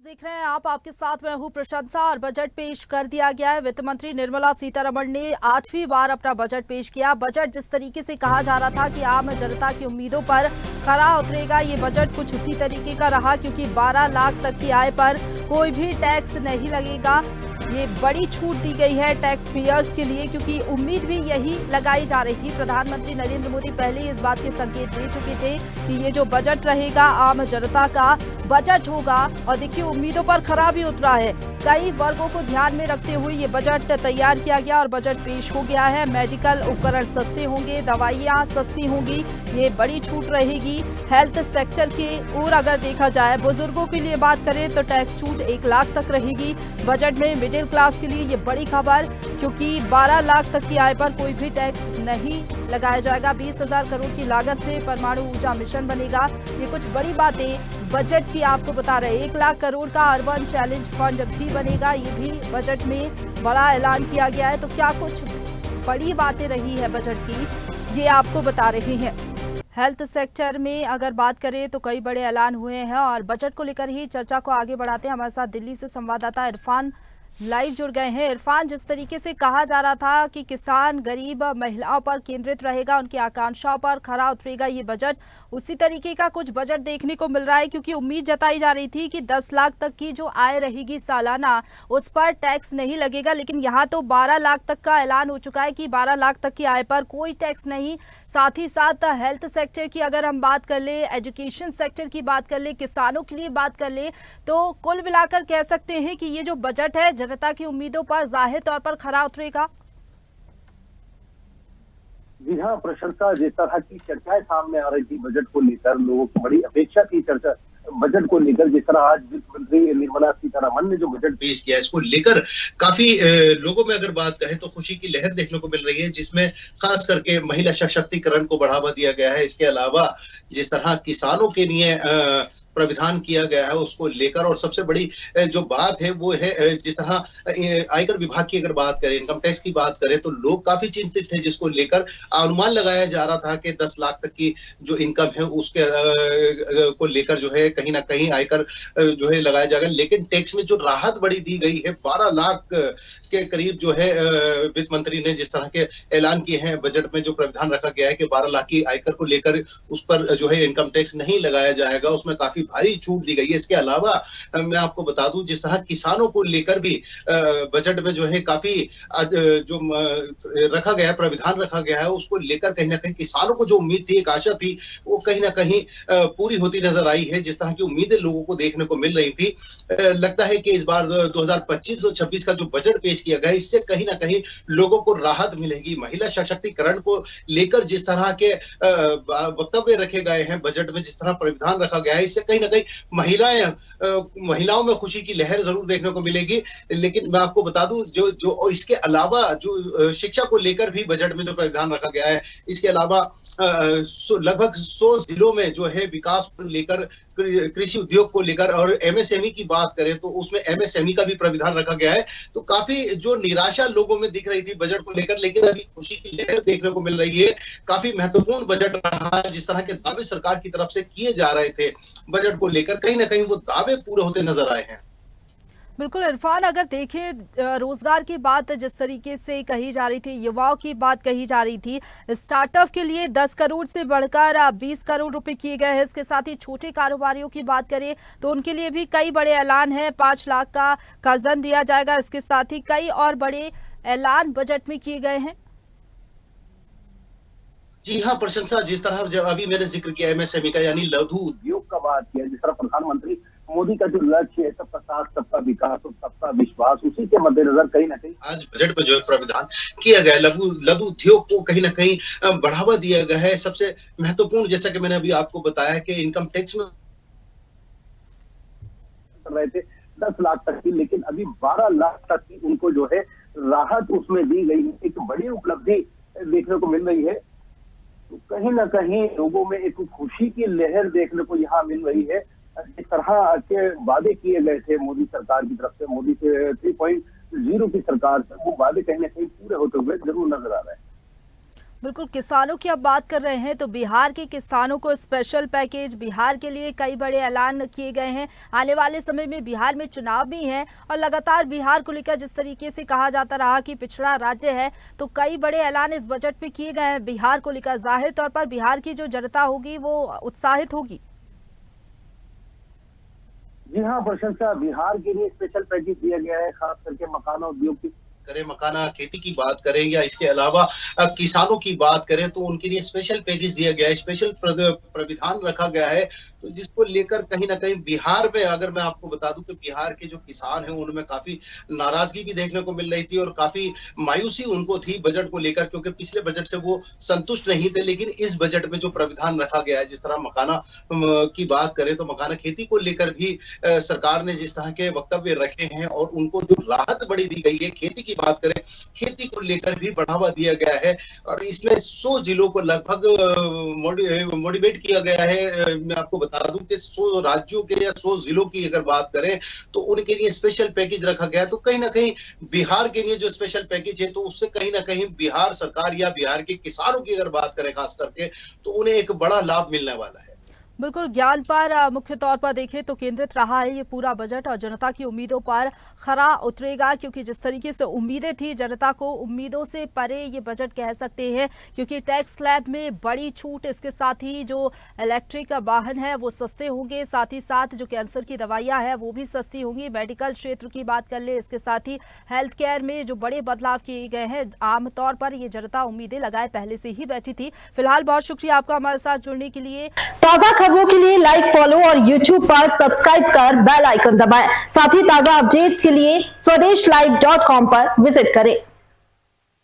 देख रहे हैं आप, आपके साथ मैं हूं प्रशंसा। और बजट पेश कर दिया गया है। वित्त मंत्री निर्मला सीतारमण ने 8वीं बार अपना बजट पेश किया। बजट जिस तरीके से कहा जा रहा था कि आम जनता की उम्मीदों पर खरा उतरेगा, ये बजट कुछ उसी तरीके का रहा, क्योंकि 12 लाख तक की आय पर कोई भी टैक्स नहीं लगेगा। ये बड़ी छूट दी गई है टैक्स पेयर्स के लिए, क्योंकि उम्मीद भी यही लगाई जा रही थी। प्रधानमंत्री नरेंद्र मोदी पहले इस बात के संकेत दे चुके थे कि ये जो बजट रहेगा आम जनता का बजट होगा। और देखिए, उम्मीदों पर खरा भी उतरा है। कई वर्गों को ध्यान में रखते हुए ये बजट तैयार किया गया और बजट पेश हो गया है। मेडिकल उपकरण सस्ते होंगे, दवाइयाँ सस्ती होंगी, ये बड़ी छूट रहेगी। हेल्थ सेक्टर की ओर अगर देखा जाए, बुजुर्गों के लिए बात करें तो टैक्स छूट 1 लाख तक रहेगी। बजट में मिडिल क्लास के लिए ये बड़ी खबर, क्योंकि 12 लाख तक की आय पर कोई भी टैक्स नहीं लगाया जाएगा। 20,000 करोड़ की लागत से परमाणु ऊर्जा मिशन बनेगा। ये कुछ बड़ी बातें बजट की आपको बता रहे हैं। 1 लाख करोड़ का अर्बन चैलेंज फंड भी बनेगा, ये भी बजट में बड़ा ऐलान किया गया है। तो क्या कुछ बड़ी बातें रही है बजट की, ये आपको बता रहे हैं। हेल्थ सेक्टर में अगर बात करें तो कई बड़े ऐलान हुए हैं और बजट को लेकर ही चर्चा को आगे बढ़ाते हैं। हमारे साथ दिल्ली से संवाददाता इरफान लाइव जुड़ गए हैं। इरफान, जिस तरीके से कहा जा रहा था कि किसान, गरीब, महिलाओं पर केंद्रित रहेगा, उनकी आकांक्षाओं पर खरा उतरेगा ये बजट, उसी तरीके का कुछ बजट देखने को मिल रहा है। क्योंकि उम्मीद जताई जा रही थी कि 10 लाख तक की जो आय रहेगी सालाना, उस पर टैक्स नहीं लगेगा। लेकिन यहाँ तो 12 लाख तक का ऐलान हो चुका है कि 12 लाख तक की आय पर कोई टैक्स नहीं। साथ ही साथ हेल्थ सेक्टर की अगर हम बात कर ले, एजुकेशन सेक्टर की बात कर ले, किसानों के लिए बात कर ले, तो कुल मिलाकर कह सकते हैं कि ये जो बजट है जनता की उम्मीदों पर जाहिर तौर पर खरा उतरेगा। जी हाँ प्रशंसा, जिस तरह की चर्चाएं सामने आ रही थी बजट को लेकर, लोगों की बड़ी अपेक्षा थी चर्चा बजट को लेकर। जिस तरह आज वित्त मंत्री निर्मला सीतारमण ने जो बजट पेश किया, इसको लेकर काफी लोगों में अगर बात कहें तो खुशी की लहर देखने को मिल रही है, जिसमें खास करके महिला सशक्तिकरण को बढ़ावा दिया गया है। इसके अलावा जिस तरह किसानों के लिए प्राविधान किया गया है उसको लेकर, और सबसे बड़ी जो बात है वो है जिस तरह आयकर विभाग की अगर बात करें, इनकम टैक्स की बात करें, तो लोग काफी चिंतित थे, जिसको लेकर अनुमान लगाया जा रहा था कि 10 लाख तक की जो इनकम है उसके को लेकर जो है कहीं ना कहीं आयकर जो है लगाया जाएगा। लेकिन टैक्स में जो राहत बड़ी दी गई है, 12 लाख के करीब जो है वित्त मंत्री ने जिस तरह के ऐलान किए हैं, बजट में जो प्रावधान रखा गया है कि 12 लाख की आयकर को लेकर उस पर जो है इनकम टैक्स नहीं लगाया जाएगा, उसमें काफी भारी छूट दी गई है। इसके अलावा मैं आपको बता दूं, जिस तरह किसानों को लेकर भी बजट में जो है काफी जो रखा गया है, प्रावधान रखा गया है, उसको लेकर कहीं ना कहीं किसानों को जो उम्मीद थी, एक आशा थी, वो कहीं ना कहीं पूरी होती नजर आई है। जिस तरह की उम्मीदें लोगों को देखने को मिल रही थी, लगता है कि इस बार 2025 और 26 का जो बजट पेश किया गया, इससे कहीं ना कहीं लोगों को राहत मिलेगी। महिला सशक्तिकरण को लेकर जिस तरह के वक्तव्य रखे गए हैं बजट में, जिस तरह प्रावधान रखा गया है, इससे कहीं ना कहीं महिलाओं में खुशी की लहर जरूर देखने को मिलेगी। लेकिन मैं आपको बता दूं, जो और इसके अलावा जो शिक्षा को लेकर भी बजट में जो प्रावधान रखा गया है, इसके अलावा लगभग 100 जिलों में जो है विकास को लेकर, कृषि उद्योग को लेकर, और एमएसएमई की बात करें तो उसमें एमएसएमई का भी प्रावधान रखा गया है। तो काफी जो निराशा लोगों में दिख रही थी बजट को लेकर, लेकिन अभी खुशी की लहर देखने को मिल रही है। काफी महत्वपूर्ण बजट रहा है। जिस तरह के दावे सरकार की तरफ से किए जा रहे थे बजट को लेकर, कहीं ना कहीं वो दावे पूरे होते नजर आए हैं। बिल्कुल इरफान, अगर देखें रोजगार की बात जिस तरीके से कही जा रही थी, युवाओं की बात कही जा रही थी, स्टार्टअप के लिए 10 करोड़ से बढ़कर 20 करोड़ रुपए किए गए हैं। इसके साथ ही छोटे कारोबारियों की बात करें तो उनके लिए भी कई बड़े ऐलान हैं। 5 लाख का कर्जन दिया जाएगा। इसके साथ ही कई और बड़े ऐलान बजट में किए गए हैं। जी हाँ प्रशंसा, जिस तरह जब अभी मैंने जिक्र किया एमएसएमई का, यानी लघु उद्योग का बात किया, जिस तरह प्रधानमंत्री मोदी का जो लक्ष्य है, सबका साथ, सबका विकास और सबका विश्वास, उसी के मद्देनजर कहीं ना कहीं आज बजट में जो प्रावधान किया गया है, लघु उद्योग को कहीं ना कहीं बढ़ावा दिया गया है। सबसे महत्वपूर्ण, जैसा कि मैंने अभी आपको बताया कि इनकम टैक्स में रहे थे 10 लाख तक की, लेकिन अभी 12 लाख तक की उनको जो है राहत उसमें दी गई। एक बड़ी उपलब्धि देखने को मिल रही है। तो कहीं ना कहीं लोगों में एक खुशी की लहर देखने को यहाँ मिल रही है। इस तरह के वादे किए गए थे मोदी सरकार की तरफ से, मोदी से 3.0 की सरकार से, वो वादे कहीं ना कहीं पूरे होते हुए जरूर नजर आ रहे हैं। बिल्कुल, किसानों की अब बात कर रहे हैं तो बिहार के किसानों को स्पेशल पैकेज, बिहार के लिए कई बड़े ऐलान किए गए हैं। आने वाले समय में बिहार में चुनाव भी हैं और लगातार बिहार को लेकर जिस तरीके से कहा जाता रहा कि पिछड़ा राज्य है, तो कई बड़े ऐलान इस बजट में किए गए हैं बिहार को लेकर। जाहिर तौर पर बिहार की जो जनता होगी वो उत्साहित होगी। जी हाँ प्रशंसा, बिहार के लिए स्पेशल पैकेज दिया गया है, खास करके मकाना उद्योग की करें, मकाना खेती की बात करें या इसके अलावा किसानों की बात करें तो उनके लिए स्पेशल पैकेज दिया गया है, स्पेशल प्राविधान रखा गया है। तो जिसको लेकर कहीं ना कहीं बिहार में, अगर मैं आपको बता दूं कि बिहार के जो किसान हैं उनमें काफी नाराजगी भी देखने को मिल रही थी और काफी मायूसी उनको थी बजट को लेकर, क्योंकि पिछले बजट से वो संतुष्ट नहीं थे। लेकिन इस बजट में जो प्राविधान रखा गया है, जिस तरह मकाना की बात करें तो मकाना खेती को लेकर भी सरकार ने जिस तरह के वक्तव्य रखे हैं और उनको जो राहत बड़ी दी गई है, खेती की बात करें, खेती को लेकर भी बढ़ावा दिया गया है और इसमें 100 जिलों को लगभग मोटिवेट किया गया है। मैं आपको बता दूं कि 100 राज्यों के या 100 जिलों की अगर बात करें तो उनके लिए स्पेशल पैकेज रखा गया है। तो कहीं ना कहीं बिहार के लिए जो स्पेशल पैकेज है, तो उससे कहीं ना कहीं बिहार सरकार या बिहार के किसानों की अगर बात करें खास करके, तो उन्हें एक बड़ा लाभ मिलने वाला है। बिल्कुल, ज्ञान पर मुख्य तौर पर देखें तो केंद्रित रहा है ये पूरा बजट और जनता की उम्मीदों पर खरा उतरेगा, क्योंकि जिस तरीके से उम्मीदें थी जनता को, उम्मीदों से परे ये बजट कह सकते हैं, क्योंकि टैक्स स्लैब में बड़ी छूट, इसके साथ ही जो इलेक्ट्रिक वाहन है वो सस्ते होंगे, साथ ही साथ जो कैंसर की दवाइयाँ हैं वो भी सस्ती होंगी। मेडिकल क्षेत्र की बात कर ले, इसके साथ ही हेल्थ केयर में जो बड़े बदलाव किए गए हैं, आमतौर पर ये जनता उम्मीदें लगाए पहले से ही बैठी थी। फिलहाल बहुत शुक्रिया आपका हमारे साथ जुड़ने के लिए। ताजा खबरों के लिए लाइक, फॉलो और YouTube पर सब्सक्राइब कर बेल आइकन दबाएं। साथ ही ताजा अपडेट्स के लिए स्वदेशलाइव.com पर विजिट करें।